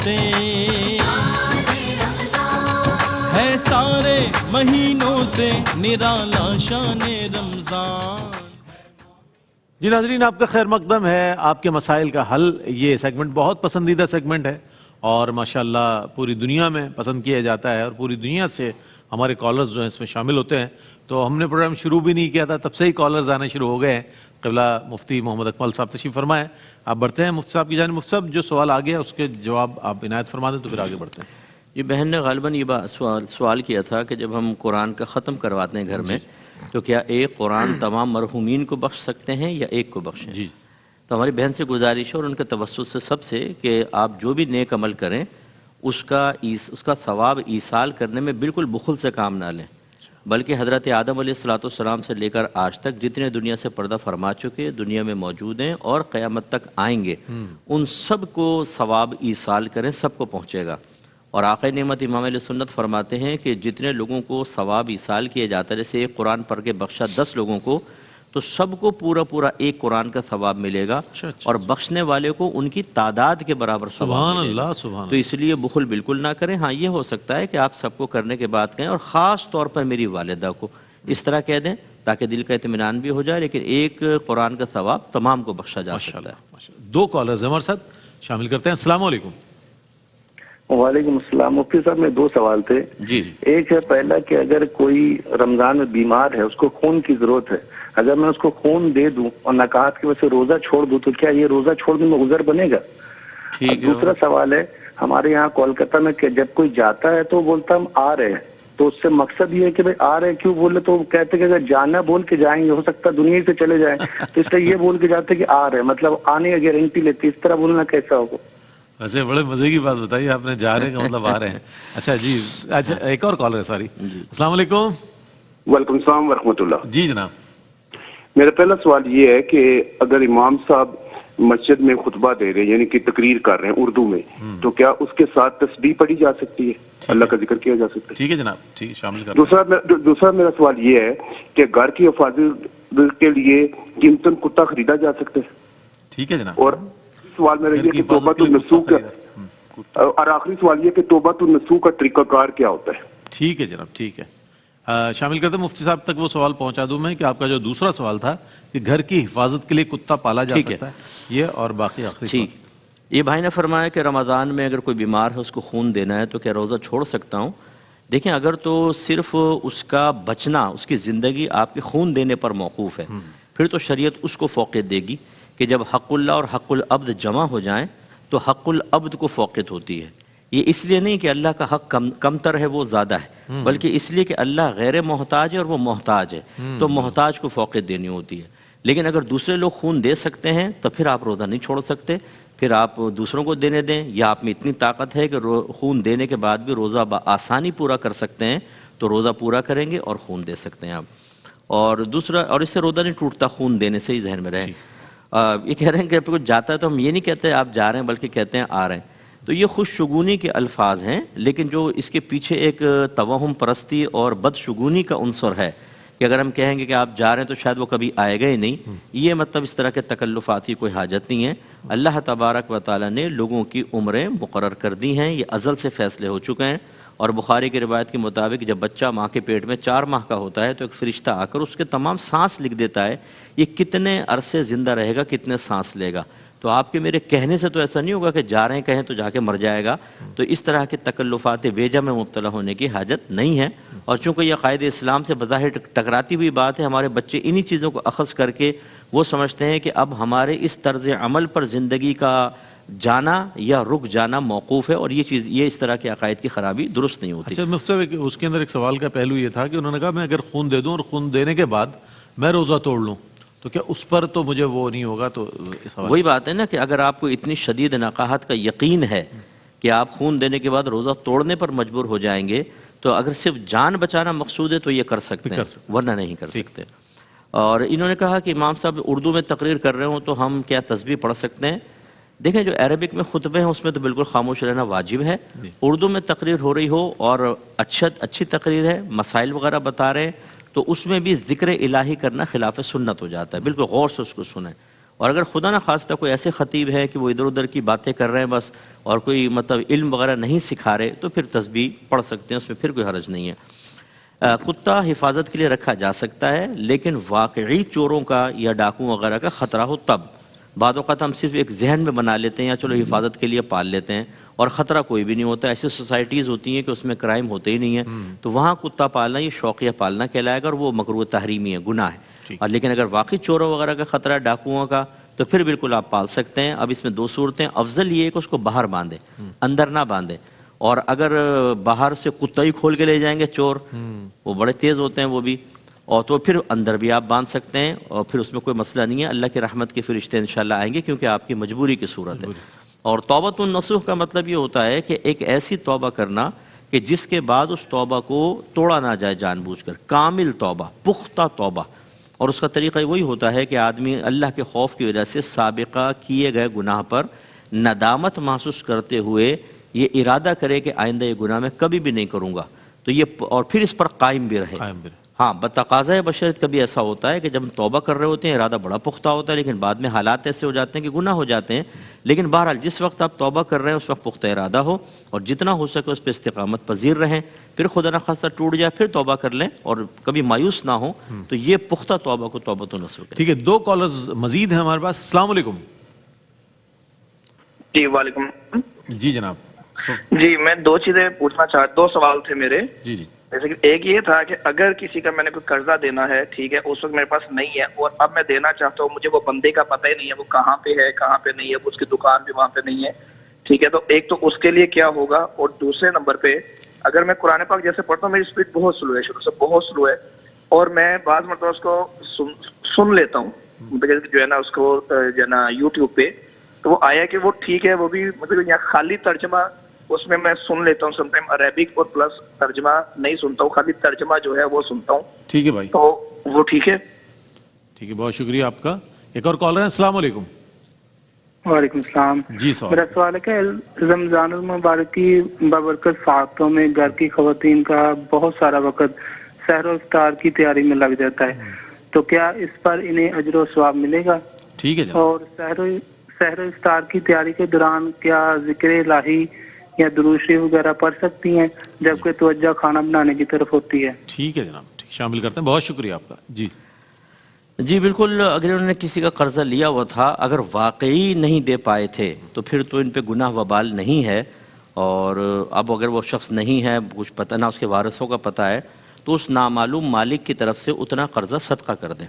سے ہے سارے مہینوں سے نرالا شان رمضان. جی ناظرین، آپ کا خیر مقدم ہے. آپ کے مسائل کا حل، یہ سیگمنٹ بہت پسندیدہ سیگمنٹ ہے اور ماشاءاللہ پوری دنیا میں پسند کیا جاتا ہے اور پوری دنیا سے ہمارے کالرز جو ہیں اس میں شامل ہوتے ہیں. تو ہم نے پروگرام شروع بھی نہیں کیا تھا، تب سے ہی کالرز آنے شروع ہو گئے ہیں. قبلہ مفتی محمد اکمل صاحب تشریف فرمائیں. آپ بڑھتے ہیں مفتی صاحب کی جانب. مفتی صاحب، جو سوال آ گیا اس کے جواب آپ عنایت فرما دیں تو پھر آگے بڑھتے ہیں. یہ بہن نے غالباً یہ سوال کیا تھا کہ جب ہم قرآن کا ختم کرواتے ہیں گھر میں تو کیا ایک قرآن تمام مرحومین کو بخش سکتے ہیں یا ایک کو بخشیں؟ جی. تو ہماری بہن سے گزارش ہے اور ان کے توسط سے سب سے کہ آپ جو بھی نیک عمل کریں اس کا ثواب ایصال کرنے میں بالکل بخل سے کام نہ لیں، بلکہ حضرت آدم علیہ السلام سے لے کر آج تک جتنے دنیا سے پردہ فرما چکے، دنیا میں موجود ہیں اور قیامت تک آئیں گے، ان سب کو ثواب ایصال کریں، سب کو پہنچے گا. اور آقا نعمت امام علیہ سنت فرماتے ہیں کہ جتنے لوگوں کو ثواب ایصال کیا جاتا ہے، جیسے ایک قرآن پڑھ کے بخشا 10 لوگوں کو، تو سب کو پورا ایک قرآن کا ثواب ملے گا اور بخشنے والے کو ان کی تعداد کے برابر ثواب ملے گا. تو اس لیے بخل بالکل نہ کریں. ہاں، یہ ہو سکتا ہے کہ آپ سب کو کرنے کے بعد کہیں اور خاص طور پر میری والدہ کو اس طرح کہہ دیں تاکہ دل کا اطمینان بھی ہو جائے، لیکن ایک قرآن کا ثواب تمام کو بخشا جا سکتا ہے. 2 کالرز ہمارے ساتھ شامل کرتے ہیں. السلام علیکم. وعلیکم السلام. مفتی صاحب، میں 2 سوال تھے. جی. ایک ہے پہلا کہ اگر کوئی رمضان میں بیمار ہے، اس کو خون کی ضرورت ہے، اگر میں اس کو خون دے دوں اور نکاحت کی وجہ سے روزہ چھوڑ دوں تو کیا یہ روزہ چھوڑنے میں عذر بنے گا؟ دوسرا سوال ہے، ہمارے یہاں کولکتہ میں کہ جب کوئی جاتا ہے تو بولتا ہم آ رہے ہیں، تو اس سے مقصد یہ ہے کہ بھائی آ رہے کیوں بولے، تو وہ کہتے کہ اگر جانا بول کے جائیں گے ہو سکتا ہے دنیا سے چلے جائیں، تو اس لیے یہ بول کے جاتے کہ آ رہے ہیں، مطلب آنے کی گارنٹی لیتے. اس طرح بولنا کیسا ہوگا؟ ویسے بڑے مزے کی بات بتائی آپ نے، جا رہے ہیں کا مطلب آ رہے ہیں. اچھا جی. اچھا، ایک اور کالر ہے. سوری. السلام علیکم. وعلیکم السلام ورحمۃ اللہ. جی جناب. میرا پہلا سوال یہ ہے کہ اگر امام صاحب مسجد میں خطبہ دے رہے ہیں، یعنی کہ تقریر کر رہے ہیں اردو میں، تو کیا اس کے ساتھ تسبیح پڑھی جا سکتی ہے، اللہ کا ذکر کیا جا سکتا ہے؟ ٹھیک ہے جناب، ٹھیک، شامل کر. دوسرا میرا سوال یہ ہے کہ گھر کی حفاظت کے لیے قیمتاً کتا خریدا جا سکتا ہے؟ ٹھیک ہے جناب. اور سوال میرا یہ کہ توبۃ النصوح کا، اور آخری سوال یہ کہ توبۃ النصوح کا طریقہ کار کیا ہوتا ہے؟ ٹھیک ہے جناب، ٹھیک ہے. شامل کرتے ہیں. مفتی صاحب تک وہ سوال پہنچا دوں میں کہ آپ کا جو دوسرا سوال تھا کہ گھر کی حفاظت کے لیے کتا پالا جا سکتا ہے، یہ اور باقی آخری سوال. یہ بھائی نے فرمایا کہ رمضان میں اگر کوئی بیمار ہے اس کو خون دینا ہے تو کیا روزہ چھوڑ سکتا ہوں؟ دیکھیں، اگر تو صرف اس کا بچنا، اس کی زندگی آپ کے خون دینے پر موقوف ہے، پھر تو شریعت اس کو فوقیت دے گی کہ جب حق اللہ اور حق العبد جمع ہو جائیں تو حق العبد کو فوقیت ہوتی ہے. یہ اس لیے نہیں کہ اللہ کا حق کم تر ہے، وہ زیادہ ہے، بلکہ اس لیے کہ اللہ غیر محتاج ہے اور وہ محتاج ہے، تو محتاج کو فوقیت دینی ہوتی ہے. لیکن اگر دوسرے لوگ خون دے سکتے ہیں تو پھر آپ روزہ نہیں چھوڑ سکتے، پھر آپ دوسروں کو دینے دیں، یا آپ میں اتنی طاقت ہے کہ خون دینے کے بعد بھی روزہ بآسانی پورا کر سکتے ہیں تو روزہ پورا کریں گے اور خون دے سکتے ہیں آپ. اور دوسرا، اور اس سے روزہ نہیں ٹوٹتا خون دینے سے، ہی ذہن میں رہے. یہ کہہ رہے ہیں کہ کچھ جاتا ہے تو ہم یہ نہیں کہتے آپ جا رہے ہیں، بلکہ کہتے ہیں آ رہے ہیں. تو یہ خوش شگونی کے الفاظ ہیں، لیکن جو اس کے پیچھے ایک توہم پرستی اور بدشگونی کا عنصر ہے کہ اگر ہم کہیں گے کہ آپ جا رہے ہیں تو شاید وہ کبھی آئے گا ہی نہیں، یہ مطلب اس طرح کے تکلفات کی کوئی حاجت نہیں ہے. اللہ تبارک و تعالیٰ نے لوگوں کی عمریں مقرر کر دی ہیں، یہ ازل سے فیصلے ہو چکے ہیں. اور بخاری کی روایت کے مطابق جب بچہ ماں کے پیٹ میں 4 ماہ کا ہوتا ہے تو ایک فرشتہ آ کر اس کے تمام سانس لکھ دیتا ہے، یہ کتنے عرصے زندہ رہے گا، کتنے سانس لے گا. تو آپ کے میرے کہنے سے تو ایسا نہیں ہوگا کہ جا رہے ہیں کہیں تو جا کے مر جائے گا. تو اس طرح کے تکلفات ویجہ میں مبتلا ہونے کی حاجت نہیں ہے. اور چونکہ یہ قائد اسلام سے بظاہر ٹکراتی ہوئی بات ہے، ہمارے بچے انہی چیزوں کو اخذ کر کے وہ سمجھتے ہیں کہ اب ہمارے اس طرز عمل پر زندگی کا جانا یا رک جانا موقوف ہے، اور یہ اس طرح کے عقائد کی خرابی درست نہیں ہوتی. اچھا مفتی صاحب، اس کے اندر ایک سوال کا پہلو یہ تھا کہ انہوں نے کہا میں اگر خون دے دوں اور خون دینے کے بعد میں روزہ توڑ لوں تو کیا اس پر تو مجھے وہ نہیں ہوگا؟ تو وہی بات ہے نا کہ اگر آپ کو اتنی شدید نقاہت کا یقین ہے کہ آپ خون دینے کے بعد روزہ توڑنے پر مجبور ہو جائیں گے، تو اگر صرف جان بچانا مقصود ہے تو یہ کر سکتے ہیں، ورنہ نہیں کر سکتے. اور انہوں نے کہا کہ امام صاحب اردو میں تقریر کر رہے ہوں تو ہم کیا تسبیح پڑھ سکتے ہیں؟ دیکھیں، جو عربک میں خطبے ہیں اس میں تو بالکل خاموش رہنا واجب ہے. اردو میں تقریر ہو رہی ہو اور اچھی تقریر ہے، مسائل وغیرہ بتا رہے ہیں، تو اس میں بھی ذکر الہی کرنا خلاف سنت ہو جاتا ہے. بالکل غور سے اس کو سنیں. اور اگر خدا نہ خواستہ کوئی ایسے خطیب ہے کہ وہ ادھر ادھر کی باتیں کر رہے ہیں بس اور کوئی مطلب علم وغیرہ نہیں سکھا رہے تو پھر تسبیح پڑھ سکتے ہیں، اس میں پھر کوئی حرج نہیں ہے۔ کتا حفاظت کے لیے رکھا جا سکتا ہے لیکن واقعی چوروں کا یا ڈاکوں وغیرہ کا خطرہ ہو تب۔ بعض اوقات ہم صرف ایک ذہن میں بنا لیتے ہیں یا چلو حفاظت کے لیے پال لیتے ہیں اور خطرہ کوئی بھی نہیں ہوتا۔ ایسی سوسائٹیز ہوتی ہیں کہ اس میں کرائم ہوتے ہی نہیں ہیں، تو وہاں کتا پالنا یہ شوقیہ پالنا کہلائے گا اور وہ مکروہ تحریمی ہے، گناہ ہے۔ اور لیکن اگر واقعی چوروں وغیرہ کا خطرہ ہے، ڈاکوؤں کا، تو پھر بالکل آپ پال سکتے ہیں۔ اب اس میں دو صورتیں، افضل یہ ہے کہ اس کو باہر باندھے، اندر نہ باندھے۔ اور اگر باہر سے کتا ہی کھول کے لے جائیں گے چور، وہ بڑے تیز ہوتے ہیں وہ بھی، اور تو پھر اندر بھی آپ باندھ سکتے ہیں اور پھر اس میں کوئی مسئلہ نہیں ہے۔ اللہ کی رحمت کے فرشتے انشاءاللہ آئیں گے کیونکہ آپ کی مجبوری کی صورت ہے۔ اور توبۃ النصوح کا مطلب یہ ہوتا ہے کہ ایک ایسی توبہ کرنا کہ جس کے بعد اس توبہ کو توڑا نہ جائے جان بوجھ کر، کامل توبہ، پختہ توبہ۔ اور اس کا طریقہ وہی ہوتا ہے کہ آدمی اللہ کے خوف کی وجہ سے سابقہ کیے گئے گناہ پر ندامت محسوس کرتے ہوئے یہ ارادہ کرے کہ آئندہ یہ گناہ میں کبھی بھی نہیں کروں گا، تو یہ اور پھر اس پر قائم بھی رہے۔ ہاں، بتقاضۂ بشریت کبھی ایسا ہوتا ہے کہ جب ہم توبہ کر رہے ہوتے ہیں ارادہ بڑا پختہ ہوتا ہے لیکن بعد میں حالات ایسے ہو جاتے ہیں کہ گناہ ہو جاتے ہیں، لیکن بہرحال جس وقت آپ توبہ کر رہے ہیں اس وقت پختہ ارادہ ہو اور جتنا ہو سکے اس پہ استقامت پذیر رہیں۔ پھر خدا نہ خواستہ ٹوٹ جائے پھر توبہ کر لیں اور کبھی مایوس نہ ہوں، تو یہ پختہ توبہ کو توبۃ النصوح کہتے ہیں۔ ٹھیک ہے، دو کالرز مزید ہیں ہمارے پاس۔ السلام علیکم۔ جی وعلیکم۔ جی جناب۔ جی میں دو چیزیں پوچھنا چاہتا، دو سوال تھے میرے۔ جی جی جیسے کہ ایک یہ تھا کہ اگر کسی کا میں نے کوئی قرضہ دینا ہے، ٹھیک ہے، اس وقت میرے پاس نہیں ہے اور اب میں دینا چاہتا ہوں، مجھے وہ بندے کا پتہ ہی نہیں ہے وہ کہاں پہ ہے کہاں پہ نہیں ہے، اس کی دکان بھی وہاں پہ نہیں ہے، ٹھیک ہے، تو ایک تو اس کے لیے کیا ہوگا؟ اور دوسرے نمبر پہ اگر میں قرآن پاک جیسے پڑھتا ہوں، میری اسپیڈ بہت سلو ہے، شروع سے بہت سلو ہے، اور میں بعض مرتبہ اس کو سن لیتا ہوں جو ہے نا، اس کو جو ہے نا یوٹیوب پہ، تو وہ آیا کہ وہ ٹھیک ہے، وہ بھی مطلب یہاں خالی ترجمہ اس میں میں سن لیتا ہوں، سم ٹائم عربک اور پلس ترجمہ نہیں سنتا ہوں، خالی ترجمہ جو ہے وہ سنتا ہوں۔ ٹھیک ہے بھائی، تو وہ ٹھیک ہے؟ ٹھیک ہے، بہت شکریہ آپ کا۔ ایک اور کالر ہے۔ السلام علیکم۔ وعلیکم السلام۔ جی سوال۔ میرا سوال ہے کہ رمضان المبارک کی بابرکت ساعتوں میں گھر کی خواتین کا بہت سارا وقت سحر و افطار کی تیاری میں لگ جاتا ہے، تو کیا اس پر انہیں اجر و ثواب ملے گا؟ ٹھیک ہے جناب۔ اور سحر و افطار کی تیاری کے دوران کیا ذکر الہی یا درود شریف وغیرہ پڑھ سکتی ہیں جبکہ توجہ کھانا بنانے کی طرف ہوتی ہے؟ ٹھیک ہے جناب، ٹھیک، شامل کرتے ہیں۔ بہت شکریہ آپ کا۔ جی جی بالکل، اگر انہوں نے کسی کا قرضہ لیا ہوا تھا، اگر واقعی نہیں دے پائے تھے تو پھر تو ان پہ گناہ وبال نہیں ہے، اور اب اگر وہ شخص نہیں ہے، کچھ پتہ نہ اس کے وارثوں کا پتہ ہے، تو اس نامعلوم مالک کی طرف سے اتنا قرضہ صدقہ کر دیں۔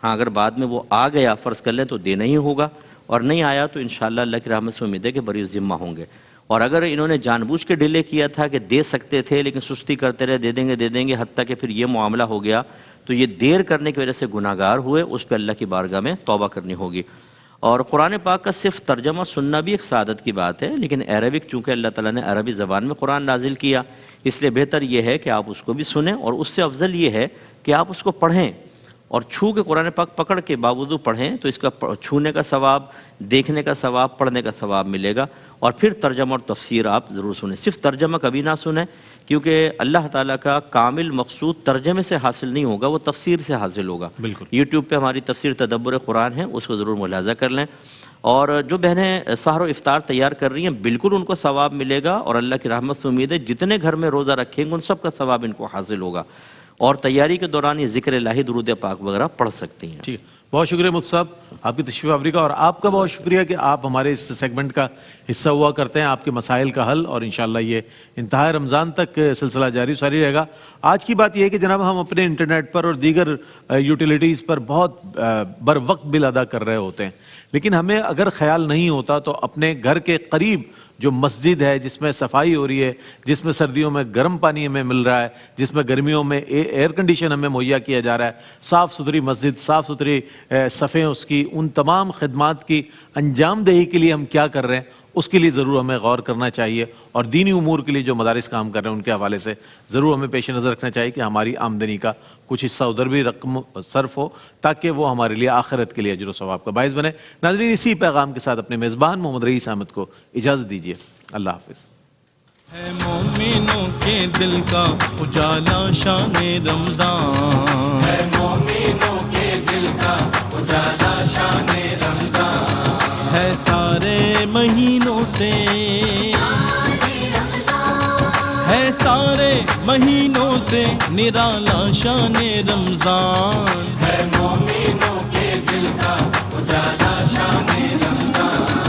ہاں اگر بعد میں وہ آ گیا فرض کر لیں تو دینا ہی ہوگا، اور نہیں آیا تو انشاءاللہ اللہ کی رحمت سے امید ہے کہ بری ذمہ ہوں گے۔ اور اگر انہوں نے جان بوجھ کے ڈیلے کیا تھا کہ دے سکتے تھے لیکن سستی کرتے رہے، دے دیں گے حتیٰ کہ پھر یہ معاملہ ہو گیا، تو یہ دیر کرنے کی وجہ سے گناہ گار ہوئے، اس پہ اللہ کی بارگاہ میں توبہ کرنی ہوگی۔ اور قرآن پاک کا صرف ترجمہ سننا بھی ایک سعادت کی بات ہے، لیکن عربک چونکہ اللہ تعالیٰ نے عربی زبان میں قرآن نازل کیا، اس لیے بہتر یہ ہے کہ آپ اس کو بھی سنیں، اور اس سے افضل یہ ہے کہ آپ اس کو پڑھیں اور چھو کے قرآن پاک پکڑ کے باوضو پڑھیں، تو اس کا چھونے کا ثواب، دیکھنے کا ثواب، پڑھنے کا ثواب ملے گا۔ اور پھر ترجمہ اور تفسیر آپ ضرور سنیں، صرف ترجمہ کبھی نہ سنیں، کیونکہ اللہ تعالیٰ کا کامل مقصود ترجمے سے حاصل نہیں ہوگا، وہ تفسیر سے حاصل ہوگا۔ بالکل۔ یوٹیوب پہ ہماری تفسیر تدبر قرآن ہے، اس کو ضرور ملاحظہ کر لیں۔ اور جو بہنیں سحر و افطار تیار کر رہی ہیں، بالکل ان کو ثواب ملے گا، اور اللہ کی رحمت سے امید ہے جتنے گھر میں روزہ رکھیں گے ان سب کا ثواب ان کو حاصل ہوگا، اور تیاری کے دوران یہ ذکر الہی، درود پاک وغیرہ پڑھ سکتی ہیں۔ ٹھیک ہے، بہت شکریہ مفتی صاحب، آپ کی تشریف آوری کا، اور آپ کا بہت شکریہ کہ آپ ہمارے اس سیگمنٹ کا حصہ ہوا کرتے ہیں، آپ کے مسائل کا حل، اور انشاءاللہ یہ انتہائی رمضان تک سلسلہ جاری ساری رہے گا۔ آج کی بات یہ ہے کہ جناب ہم اپنے انٹرنیٹ پر اور دیگر یوٹیلیٹیز پر بہت بر وقت بل ادا کر رہے ہوتے ہیں، لیکن ہمیں اگر خیال نہیں ہوتا تو اپنے گھر کے قریب جو مسجد ہے، جس میں صفائی ہو رہی ہے، جس میں سردیوں میں گرم پانی ہمیں مل رہا ہے، جس میں گرمیوں میں ایئر کنڈیشن ہمیں مہیا کیا جا رہا ہے، صاف ستھری مسجد، صاف ستھری صفیں اس کی، ان تمام خدمات کی انجام دہی کے لیے ہم کیا کر رہے ہیں، اس کے لیے ضرور ہمیں غور کرنا چاہیے، اور دینی امور کے لیے جو مدارس کام کر رہے ہیں ان کے حوالے سے ضرور ہمیں پیش نظر رکھنا چاہیے کہ ہماری آمدنی کا کچھ حصہ ادھر بھی رقم صرف ہو، تاکہ وہ ہمارے لیے آخرت کے لیے اجر و ثواب کا باعث بنے۔ ناظرین، اسی پیغام کے ساتھ اپنے میزبان محمد رئیس احمد کو اجازت دیجیے، اللہ حافظ۔ ہے مومنوں کے دل کا اجالا شان رمضان، ہے مومنوں کے دل کا اجالا شان رمضان۔ سے ہے سارے مہینوں سے نرالا شان رمضان ہے مومنوں کے دل کا اجالا شان رمضان